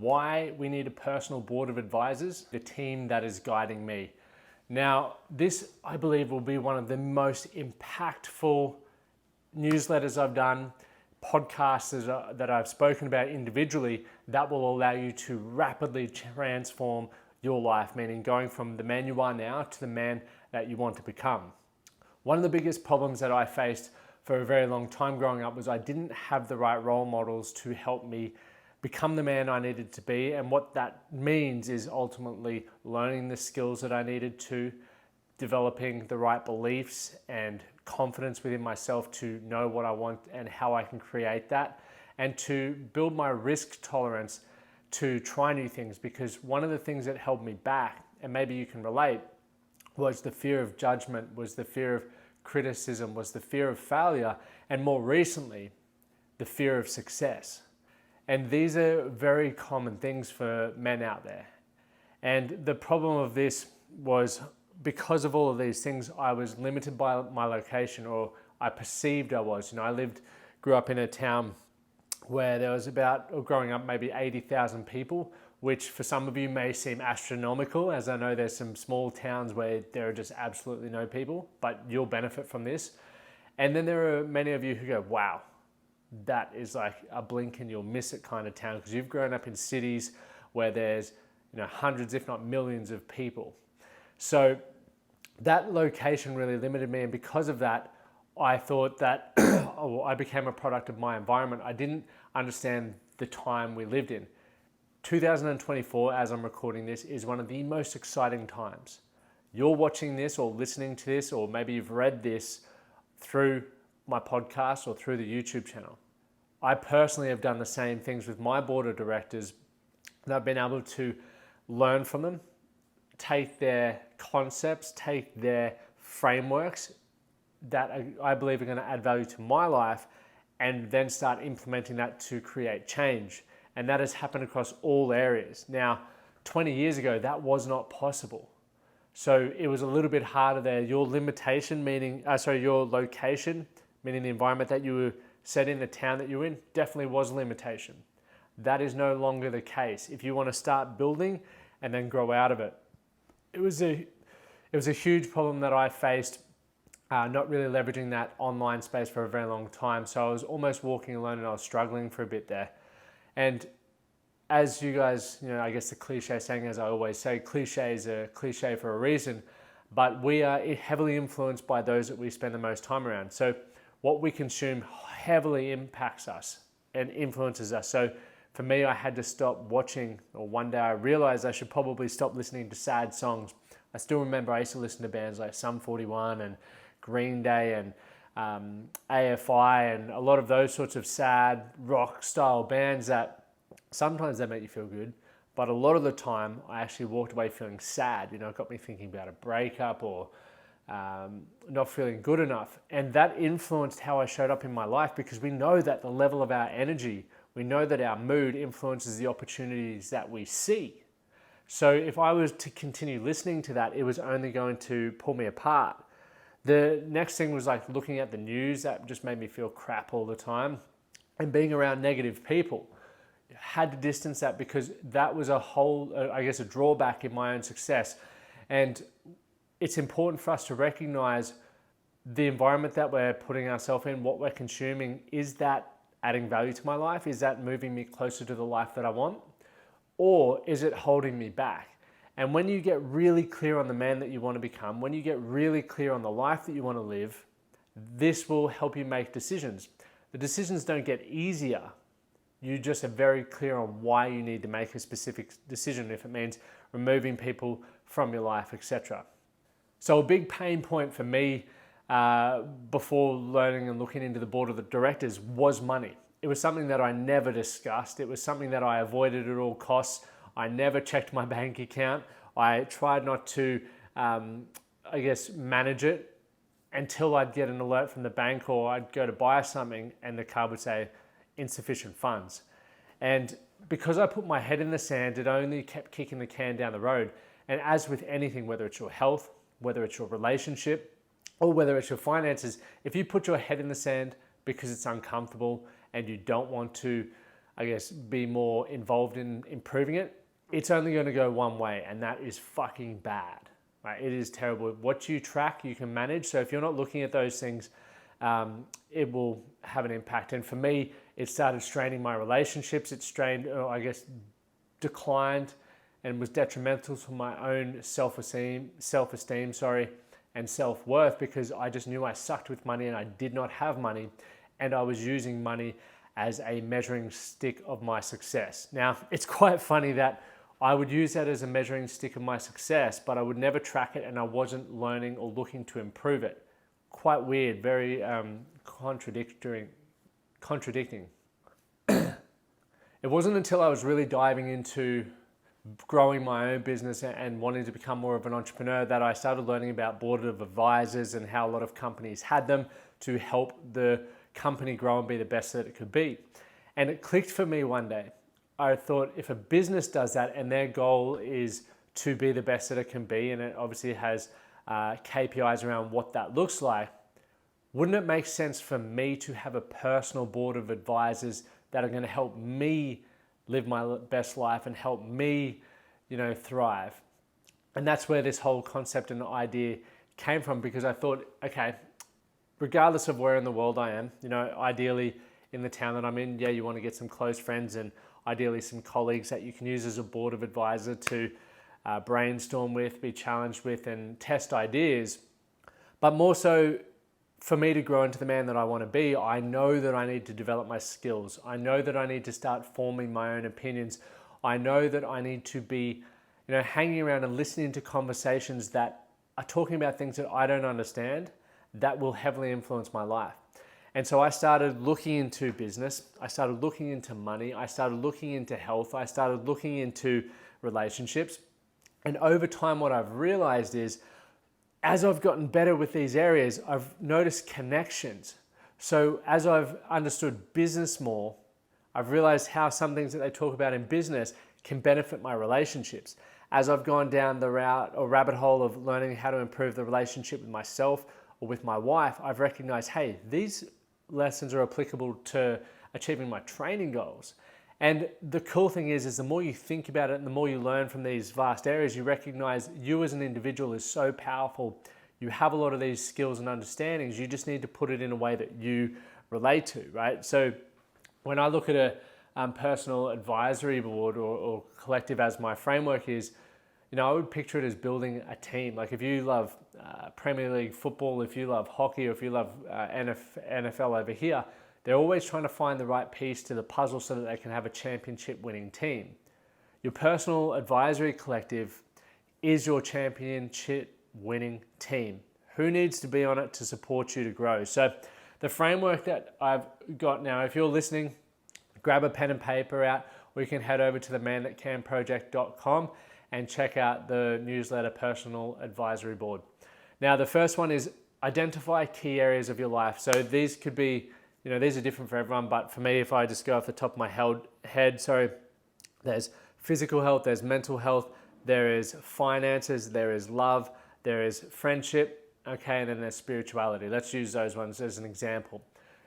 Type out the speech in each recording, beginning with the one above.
why we need a personal board of advisors, the team that is guiding me. Now, this, I believe, will be one of the most impactful newsletters I've done, podcasts that I've spoken about individually that will allow you to rapidly transform your life, meaning going from the man you are now to the man that you want to become. One of the biggest problems that I faced for a very long time growing up was I didn't have the right role models to help me become the man I needed to be. And what that means is ultimately learning the skills that I needed to, developing the right beliefs and confidence within myself to know what I want and how I can create that, and to build my risk tolerance to try new things. Because one of the things that held me back, and maybe you can relate, was the fear of judgment, was the fear of criticism, was the fear of failure, and more recently, the fear of success. And these are very common things for men out there. And the problem of this was because of all of these things, I was limited by my location, or I perceived I was. Grew up in a town where there was growing up, maybe 80,000 people, which for some of you may seem astronomical, as I know there's some small towns where there are just absolutely no people, but you'll benefit from this. And then there are many of you who go, wow, that is like a blink and you'll miss it kind of town, because you've grown up in cities where there's hundreds, if not millions of people. So that location really limited me, and because of that, I thought that I became a product of my environment. I didn't understand the time we lived in. 2024, as I'm recording this, is one of the most exciting times. You're watching this or listening to this, or maybe you've read this through my podcast or through the YouTube channel. I personally have done the same things with my board of directors, and I've been able to learn from them, take their concepts, take their frameworks that I believe are going to add value to my life, and then start implementing that to create change. And that has happened across all areas. Now, 20 years ago, that was not possible. So it was a little bit harder there. Your location, meaning the environment that you were set in, the town that you're in, definitely was a limitation. That is no longer the case. If you want to start building and then grow out of it. It was a huge problem that I faced, not really leveraging that online space for a very long time. So I was almost walking alone, and I was struggling for a bit there. And as you guys, I guess the cliche saying, as I always say, cliches are cliche for a reason, but we are heavily influenced by those that we spend the most time around. So what we consume heavily impacts us and influences us. So for me, I had to stop watching, or one day I realized I should probably stop listening to sad songs. I still remember I used to listen to bands like Sum 41 and Green Day and AFI and a lot of those sorts of sad rock style bands that sometimes they make you feel good, but a lot of the time I actually walked away feeling sad. It got me thinking about a breakup or not feeling good enough. And that influenced how I showed up in my life, because we know that the level of our energy, we know that our mood influences the opportunities that we see. So if I was to continue listening to that, it was only going to pull me apart. The next thing was like looking at the news. That just made me feel crap all the time. And being around negative people. Had to distance that, because that was a drawback in my own success. And it's important for us to recognize the environment that we're putting ourselves in, what we're consuming. Is that adding value to my life? Is that moving me closer to the life that I want? Or is it holding me back? And when you get really clear on the man that you want to become, when you get really clear on the life that you want to live, this will help you make decisions. The decisions don't get easier. You just are very clear on why you need to make a specific decision, if it means removing people from your life, etc. So a big pain point for me before learning and looking into the board of the directors was money. It was something that I never discussed. It was something that I avoided at all costs. I never checked my bank account. I tried not to, manage it until I'd get an alert from the bank, or I'd go to buy something and the card would say insufficient funds. And because I put my head in the sand, it only kept kicking the can down the road. And as with anything, whether it's your health, whether it's your relationship, or whether it's your finances, if you put your head in the sand because it's uncomfortable and you don't want to, be more involved in improving it, it's only going to go one way, and that is fucking bad. Right? It is terrible. What you track, you can manage. So if you're not looking at those things, it will have an impact. And for me, it started straining my relationships. It strained, declined, and was detrimental to my own self-esteem, and self-worth, because I just knew I sucked with money and I did not have money, and I was using money as a measuring stick of my success. Now, it's quite funny that I would use that as a measuring stick of my success, but I would never track it, and I wasn't learning or looking to improve it. Quite weird, very contradicting. It wasn't until I was really diving into growing my own business and wanting to become more of an entrepreneur that I started learning about board of advisors and how a lot of companies had them to help the company grow and be the best that it could be. And it clicked for me one day. I thought, if a business does that and their goal is to be the best that it can be, and it obviously has KPIs around what that looks like, wouldn't it make sense for me to have a personal board of advisors that are going to help me live my best life and help me, thrive? And that's where this whole concept and idea came from, because I thought, okay, regardless of where in the world I am, ideally in the town that I'm in, you want to get some close friends and ideally some colleagues that you can use as a board of advisor to brainstorm with, be challenged with, and test ideas. But more so, for me to grow into the man that I want to be, I know that I need to develop my skills. I know that I need to start forming my own opinions. I know that I need to be, hanging around and listening to conversations that are talking about things that I don't understand that will heavily influence my life. And so I started looking into business. I started looking into money. I started looking into health. I started looking into relationships. And over time, what I've realized is, as I've gotten better with these areas, I've noticed connections. So as I've understood business more, I've realized how some things that they talk about in business can benefit my relationships. As I've gone down the route or rabbit hole of learning how to improve the relationship with myself or with my wife, I've recognized, hey, these lessons are applicable to achieving my training goals. And the cool thing is the more you think about it and the more you learn from these vast areas, you recognize you as an individual is so powerful. You have a lot of these skills and understandings. You just need to put it in a way that you relate to, right? So when I look at a personal advisory board or collective as my framework is, I would picture it as building a team. Like if you love Premier League football, if you love hockey, or if you love NFL over here, they're always trying to find the right piece to the puzzle so that they can have a championship winning team. Your personal advisory collective is your championship winning team. Who needs to be on it to support you to grow? So the framework that I've got now, if you're listening, grab a pen and paper out, or you can head over to themanthatcanproject.com and check out the newsletter Personal Advisory Board. Now, the first one is identify key areas of your life. So these could be, these are different for everyone, but for me, if I just go off the top of my head, there's physical health, there's mental health, there is finances, there is love, there is friendship, okay, and then there's spirituality. Let's use those ones as an example.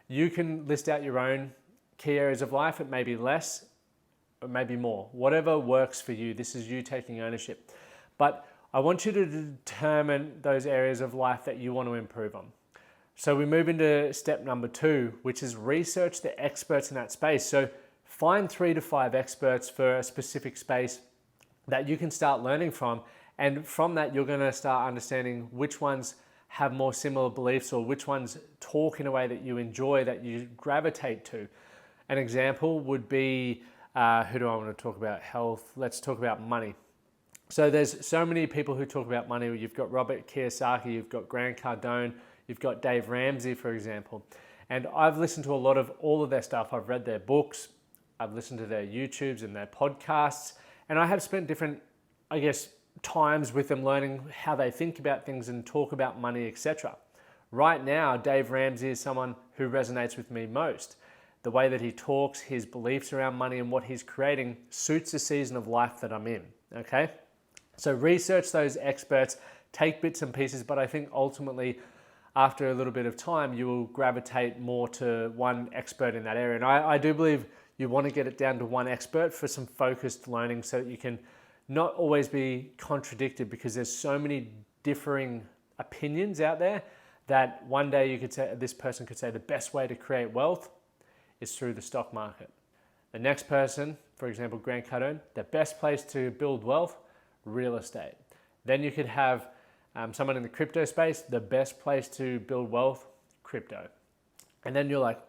You can list out your own key areas of life. It may be less, or maybe more. Whatever works for you. This is you taking ownership. But I want you to determine those areas of life that you want to improve on. So we move into step number 2, which is research the experts in that space. So find 3 to 5 experts for a specific space that you can start learning from. And from that, you're going to start understanding which ones have more similar beliefs or which ones talk in a way that you enjoy, that you gravitate to. An example would be, who do I want to talk about? Health. Let's talk about money. So there's so many people who talk about money. You've got Robert Kiyosaki, you've got Grant Cardone, you've got Dave Ramsey, for example. And I've listened to a lot of all of their stuff. I've read their books, I've listened to their YouTubes and their podcasts, and I have spent different, times with them learning how they think about things and talk about money, etc. Right now, Dave Ramsey is someone who resonates with me most. The way that he talks, his beliefs around money and what he's creating suits the season of life that I'm in, okay? So research those experts, take bits and pieces, but I think ultimately after a little bit of time, you will gravitate more to one expert in that area. And I do believe you want to get it down to one expert for some focused learning so that you can not always be contradicted, because there's so many differing opinions out there that one day you could say, this person could say the best way to create wealth is through the stock market. The next person, for example, Grant Cardone, the best place to build wealth, real estate. Then you could have someone in the crypto space, the best place to build wealth, crypto. And then you're like,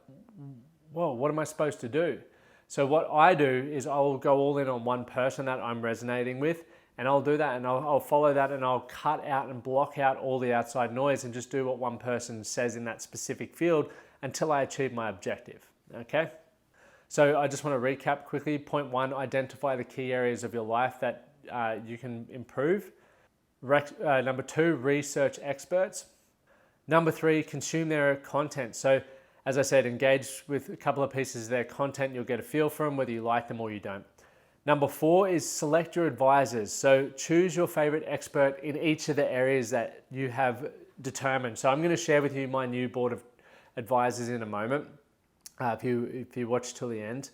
whoa, what am I supposed to do? So what I do is I'll go all in on one person that I'm resonating with, and I'll do that, and I'll follow that, and I'll cut out and block out all the outside noise and just do what one person says in that specific field until I achieve my objective, okay? So I just want to recap quickly. Point 1, identify the key areas of your life that you can improve. Number 2, research experts. Number 3, consume their content. So as I said, engage with a couple of pieces of their content. You'll get a feel for them, whether you like them or you don't. Number 4 is select your advisors. So choose your favorite expert in each of the areas that you have determined. So I'm going to share with you my new board of advisors in a moment. If you watch till the end.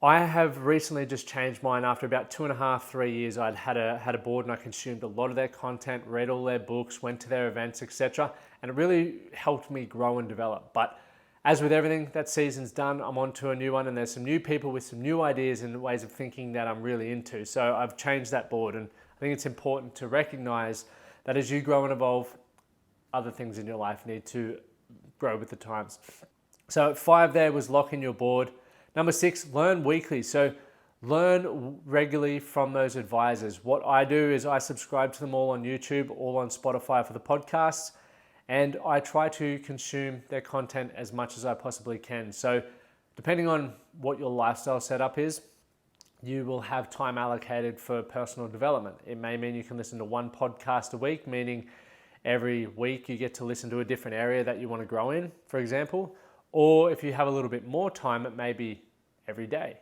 I have recently just changed mine after about 2.5, 3 years. I'd had a board and I consumed a lot of their content, read all their books, went to their events, etc. And it really helped me grow and develop. But as with everything, that season's done. I'm on to a new one, and there's some new people with some new ideas and ways of thinking that I'm really into. So I've changed that board, and I think it's important to recognize that as you grow and evolve, other things in your life need to grow with the times. So 5 there was lock in your board. Number 6, learn weekly. So learn regularly from those advisors. What I do is I subscribe to them all on YouTube, all on Spotify for the podcasts, and I try to consume their content as much as I possibly can. So depending on what your lifestyle setup is, you will have time allocated for personal development. It may mean you can listen to one podcast a week, meaning every week you get to listen to a different area that you want to grow in, for example. Or if you have a little bit more time, it may be every day,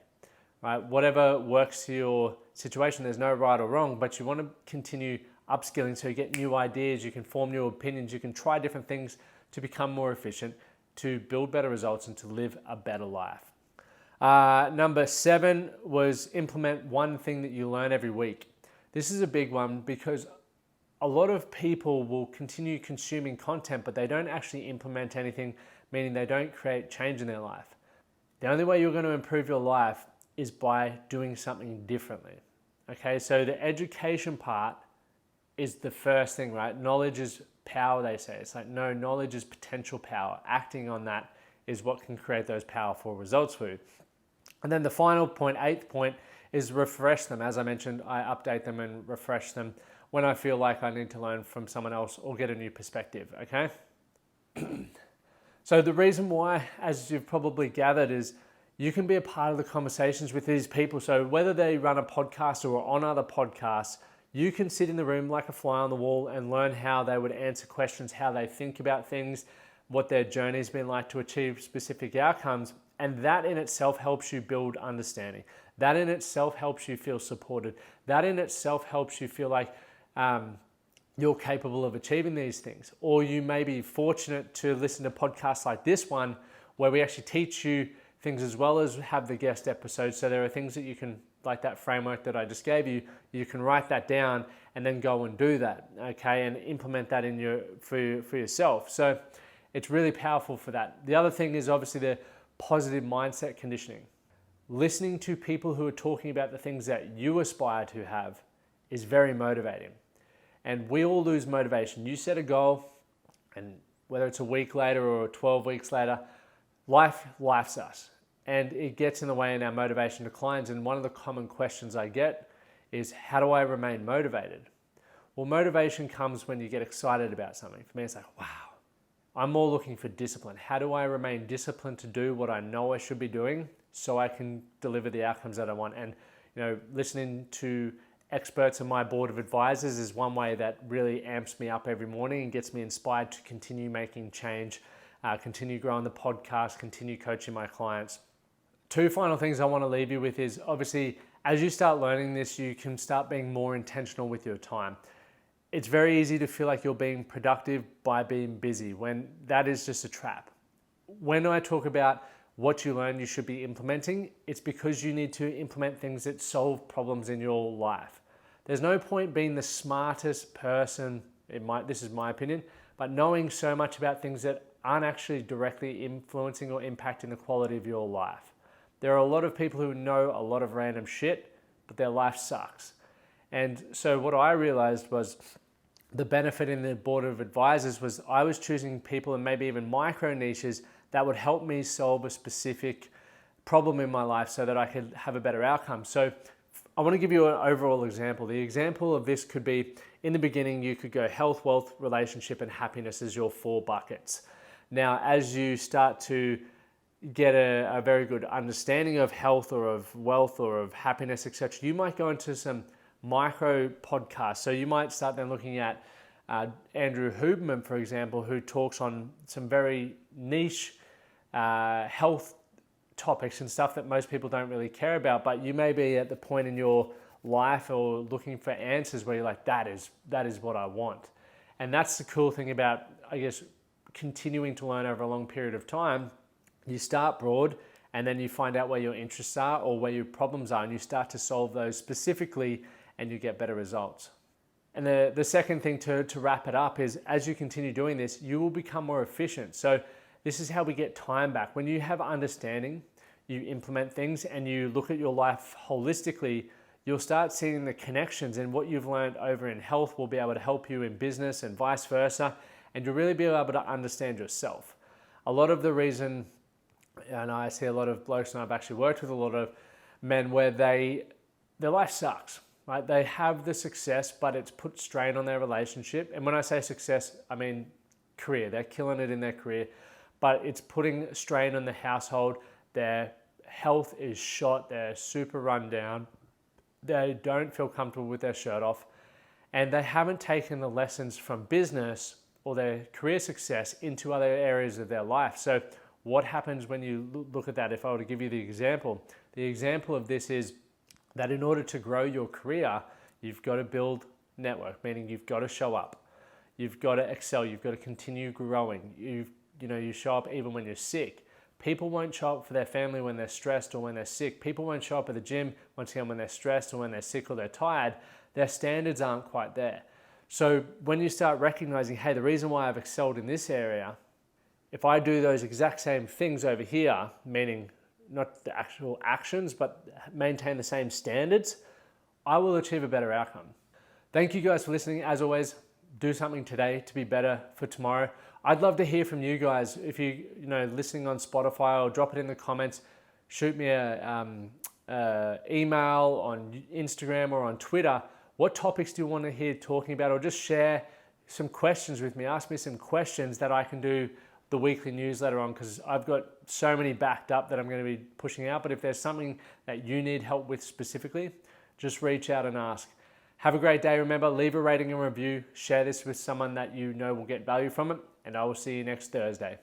right? Whatever works for your situation, there's no right or wrong, but you want to continue upskilling so you get new ideas, you can form new opinions, you can try different things to become more efficient, to build better results and to live a better life. Number 7 was implement one thing that you learn every week. This is a big one because a lot of people will continue consuming content, but they don't actually implement anything, meaning they don't create change in their life. The only way you're going to improve your life is by doing something differently. Okay, so the education part is the first thing, right? Knowledge is power, they say. It's like, no, knowledge is potential power. Acting on that is what can create those powerful results for you. And then the final point, 8th point, is refresh them. As I mentioned, I update them and refresh them when I feel like I need to learn from someone else or get a new perspective, okay? So the reason why, as you've probably gathered, is you can be a part of the conversations with these people. So whether they run a podcast or on other podcasts, you can sit in the room like a fly on the wall and learn how they would answer questions, how they think about things, what their journey's been like to achieve specific outcomes. And that in itself helps you build understanding. That in itself helps you feel supported. That in itself helps you feel like you're capable of achieving these things. Or you may be fortunate to listen to podcasts like this one, where we actually teach you things as well as have the guest episodes. So there are things that you can, like that framework that I just gave you, you can write that down and then go and do that, okay, and implement that in for yourself. So it's really powerful for that. The other thing is obviously the positive mindset conditioning. Listening to people who are talking about the things that you aspire to have is very motivating. And we all lose motivation. You set a goal, and whether it's a week later or 12 weeks later, life's us. And it gets in the way and our motivation declines. And one of the common questions I get is, how do I remain motivated? Well, motivation comes when you get excited about something. For me, it's like, wow, I'm more looking for discipline. How do I remain disciplined to do what I know I should be doing so I can deliver the outcomes that I want? And, listening to experts on my board of advisors is one way that really amps me up every morning and gets me inspired to continue making change, continue growing the podcast, continue coaching my clients. 2 final things I want to leave you with is, obviously, as you start learning this, you can start being more intentional with your time. It's very easy to feel like you're being productive by being busy, when that is just a trap. When I talk about what you learn you should be implementing. It's because you need to implement things that solve problems in your life. There's no point being the smartest person, this is my opinion, but knowing so much about things that aren't actually directly influencing or impacting the quality of your life. There are a lot of people who know a lot of random shit, but their life sucks. And so what I realized was the benefit in the board of advisors was I was choosing people and maybe even micro niches that would help me solve a specific problem in my life so that I could have a better outcome. So I want to give you an overall example. The example of this could be, in the beginning, you could go health, wealth, relationship, and happiness as your 4 buckets. Now, as you start to get a very good understanding of health or of wealth or of happiness, etc., you might go into some micro podcasts. So you might start then looking at Andrew Huberman, for example, who talks on some very niche health topics and stuff that most people don't really care about, but you may be at the point in your life or looking for answers where you're like, that is what I want. And that's the cool thing about, I guess, continuing to learn over a long period of time. You start broad and then you find out where your interests are or where your problems are, and you start to solve those specifically and you get better results. And the second thing to wrap it up is, as you continue doing this, you will become more efficient. So this is how we get time back. When you have understanding, you implement things and you look at your life holistically, you'll start seeing the connections, and what you've learned over in health will be able to help you in business and vice versa. And you'll really be able to understand yourself. A lot of the reason, and I see a lot of blokes, and I've actually worked with a lot of men where their life sucks, right? They have the success, but it's put strain on their relationship. And when I say success, I mean career. They're killing it in their career, but it's putting strain on the household. Their health is shot. They're super run down. They don't feel comfortable with their shirt off, and they haven't taken the lessons from business or their career success into other areas of their life. So what happens when you look at that? If I were to give you the example of this is that in order to grow your career, you've got to build network, meaning you've got to show up. You've got to excel. You've got to continue growing. You show up even when you're sick. People won't show up for their family when they're stressed or when they're sick. People won't show up at the gym once again when they're stressed or when they're sick or they're tired. Their standards aren't quite there. So when you start recognizing, hey, the reason why I've excelled in this area, if I do those exact same things over here, meaning not the actual actions, but maintain the same standards, I will achieve a better outcome. Thank you guys for listening. As always, do something today to be better for tomorrow. I'd love to hear from you guys. If you listening on Spotify, or drop it in the comments, shoot me a email on Instagram or on Twitter. What topics do you want to hear talking about? Or just share some questions with me. Ask me some questions that I can do the weekly newsletter on, because I've got so many backed up that I'm going to be pushing out. But if there's something that you need help with specifically, just reach out and ask. Have a great day. Remember, leave a rating and review. Share this with someone that you know will get value from it. And I will see you next Thursday.